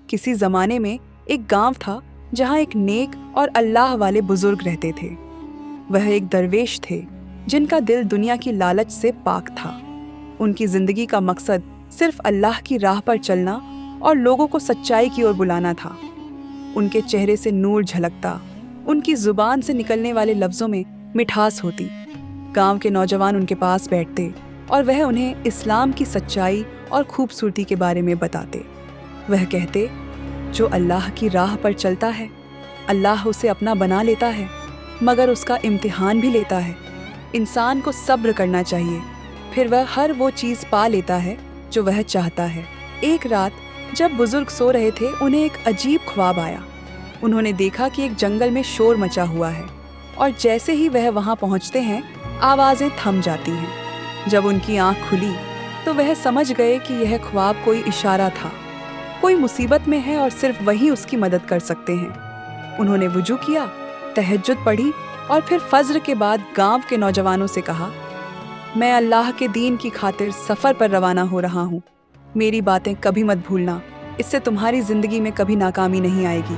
किसी जमाने में एक गांव था जहां एक नेक और अल्लाह वाले बुजुर्ग रहते थे। वह एक दरवेश थे जिनका दिल दुनिया की लालच से पाक था। उनकी जिंदगी का मकसद सिर्फ अल्लाह की राह पर चलना और लोगों को सच्चाई की ओर बुलाना था। उनके चेहरे से नूर झलकता, उनकी जुबान से निकलने वाले लफ्जों में मिठास होती। गांव के नौजवान उनके पास बैठते और वह उन्हें इस्लाम की सच्चाई और खूबसूरती के बारे में बताते। वह कहते, जो अल्लाह की राह पर चलता है, अल्लाह उसे अपना बना लेता है, मगर उसका इम्तिहान भी लेता है। इंसान को सब्र करना चाहिए, फिर वह हर वो चीज़ पा लेता है जो वह चाहता है। एक रात जब बुजुर्ग सो रहे थे, उन्हें एक अजीब ख्वाब आया। उन्होंने देखा कि एक जंगल में शोर मचा हुआ है और जैसे ही वह वहां पहुंचते हैं, आवाज़ें थम जाती हैं। जब उनकी आंख खुली तो वह समझ गए कि यह ख्वाब कोई इशारा था। कोई मुसीबत में है और सिर्फ वही उसकी मदद कर सकते हैं। उन्होंने वुजू किया, तहज्जुद पढ़ी और फिर फज्र के बाद गांव के नौजवानों से कहा, मैं अल्लाह के दीन की खातिर सफ़र पर रवाना हो रहा हूँ। मेरी बातें कभी मत भूलना, इससे तुम्हारी ज़िंदगी में कभी नाकामी नहीं आएगी।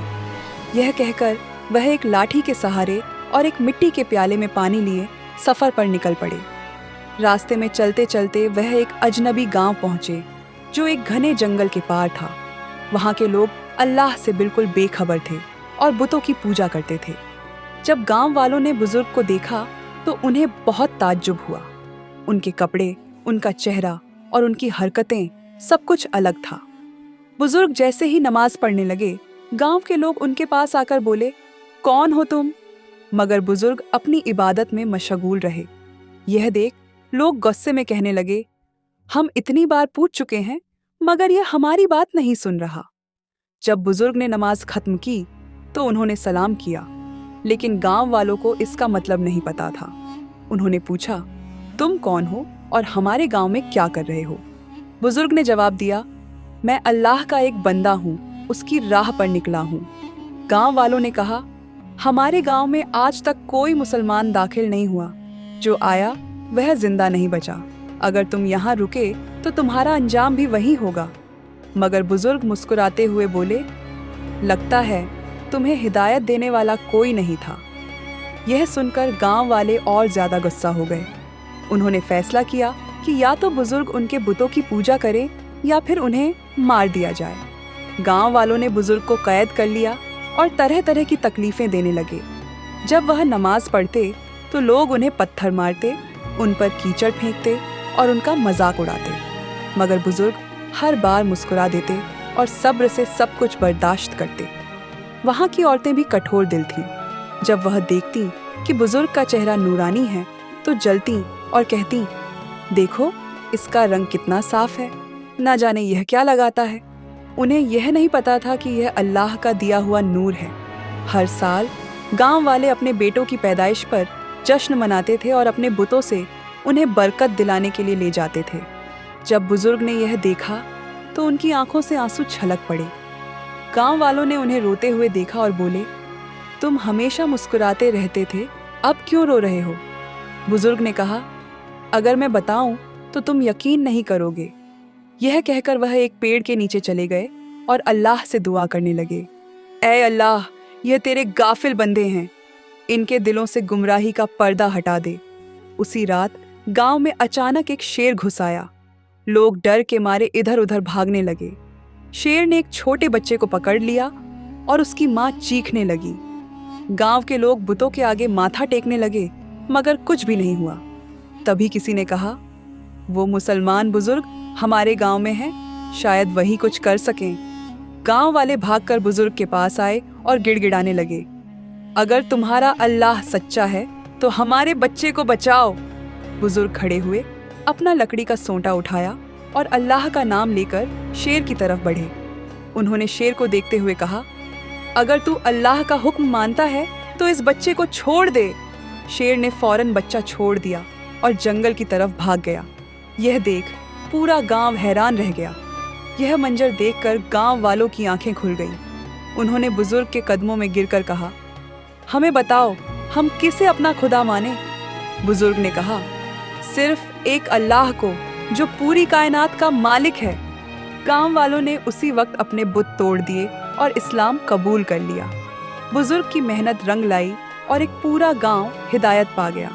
यह कहकर वह एक लाठी के सहारे और एक मिट्टी के प्याले में पानी लिए सफ़र पर निकल पड़े। रास्ते में चलते चलते वह एक अजनबी गांव पहुँचे जो एक घने जंगल के पार था। वहाँ के लोग अल्लाह से बिल्कुल बेखबर थे और बुतों की पूजा करते थे। जब गांव वालों ने बुजुर्ग को देखा तो उन्हें बहुत ताज्जुब हुआ। उनके कपड़े, उनका चेहरा और उनकी हरकतें, सब कुछ अलग था। बुजुर्ग जैसे ही नमाज पढ़ने लगे, गांव के लोग उनके पास आकर बोले, कौन हो तुम? मगर बुजुर्ग अपनी इबादत में मशगूल रहे। यह देख लोग गुस्से में कहने लगे, हम इतनी बार पूछ चुके हैं मगर यह हमारी बात नहीं सुन रहा। जब बुजुर्ग ने नमाज खत्म की तो उन्होंने सलाम किया, लेकिन गांव वालों को इसका मतलब नहीं पता था। उन्होंने पूछा, तुम कौन हो और हमारे गांव में क्या कर रहे हो? बुजुर्ग ने जवाब दिया, मैं अल्लाह का एक बंदा हूँ, उसकी राह पर निकला हूँ। गांव वालों ने कहा, हमारे गांव में आज तक कोई मुसलमान दाखिल नहीं हुआ, जो आया वह जिंदा नहीं बचा। अगर तुम यहाँ रुके तो तुम्हारा अंजाम भी वही होगा। मगर बुजुर्ग मुस्कुराते हुए बोले, लगता है तुम्हें हिदायत देने वाला कोई नहीं था। यह सुनकर गांव वाले और ज्यादा गुस्सा हो गए। उन्होंने फैसला किया कि या तो बुजुर्ग उनके बुतों की पूजा करें या फिर उन्हें मार दिया जाए। गांव वालों ने बुजुर्ग को कैद कर लिया और तरह तरह की तकलीफें देने लगे। जब वह नमाज पढ़ते तो लोग उन्हें पत्थर मारते, उन पर कीचड़ फेंकते और उनका मजाक उड़ाते। मगर बुजुर्ग हर बार मुस्कुरा देते और सब्र से सब कुछ बर्दाश्त करते। वहाँ की औरतें भी कठोर दिल थीं। जब वह देखती कि बुजुर्ग का चेहरा नूरानी है तो जलती और कहती, देखो इसका रंग कितना साफ है, ना जाने यह क्या लगाता है। उन्हें यह नहीं पता था कि यह अल्लाह का दिया हुआ नूर है। हर साल गांव वाले अपने बेटों की पैदाइश पर जश्न मनाते थे और अपने बुतों से उन्हें बरकत दिलाने के लिए ले जाते थे। जब बुजुर्ग ने यह देखा तो उनकी आंखों से आंसू छलक पड़े। गांव वालों ने उन्हें रोते हुए देखा और बोले, तुम हमेशा मुस्कुराते रहते थे, अब क्यों रो रहे हो? बुजुर्ग ने कहा, अगर मैं बताऊं तो तुम यकीन नहीं करोगे। यह कहकर वह एक पेड़ के नीचे चले गए और अल्लाह से दुआ करने लगे, ऐ अल्लाह, यह तेरे गाफिल बंदे हैं, इनके दिलों से गुमराही का पर्दा हटा दे। उसी रात गांव में अचानक एक शेर घुस आया। लोग डर के मारे इधर उधर भागने लगे। शेर ने एक छोटे बच्चे को पकड़ लिया और उसकी मां चीखने लगी। गांव के लोग बुतों के आगे माथा टेकने लगे, मगर कुछ भी नहीं हुआ। तभी किसी ने कहा, वो मुसलमान बुजुर्ग हमारे गांव में हैं, शायद वही कुछ कर सकें। गांव वाले भागकर बुजुर्ग के पास आए और गिड़गिड़ाने लगे, अगर तुम्हारा अल्लाह सच्चा है तो हमारे बच्चे को बचाओ। बुजुर्ग खड़े हुए, अपना लकड़ी का सोंटा उठाया और अल्लाह का नाम लेकर शेर की तरफ बढ़े। उन्होंने शेर को देखते हुए कहा, अगर तू अल्लाह का हुक्म मानता है तो इस बच्चे को छोड़ दे। शेर ने फौरन बच्चा छोड़ दिया और जंगल की तरफ भाग गया। यह देख पूरा गांव हैरान रह गया। यह मंजर देखकर गांव वालों की आंखें खुल गईं। उन्होंने बुजुर्ग के कदमों में गिरकर कहा, हमें बताओ, हम किसे अपना खुदा माने? बुजुर्ग ने कहा, सिर्फ एक अल्लाह को, जो पूरी कायनात का मालिक है। گاؤں والوں نے اسی وقت اپنے بت توڑ دیے اور اسلام قبول کر لیا۔ بزرگ کی محنت رنگ لائی اور ایک پورا گاؤں ہدایت پا گیا۔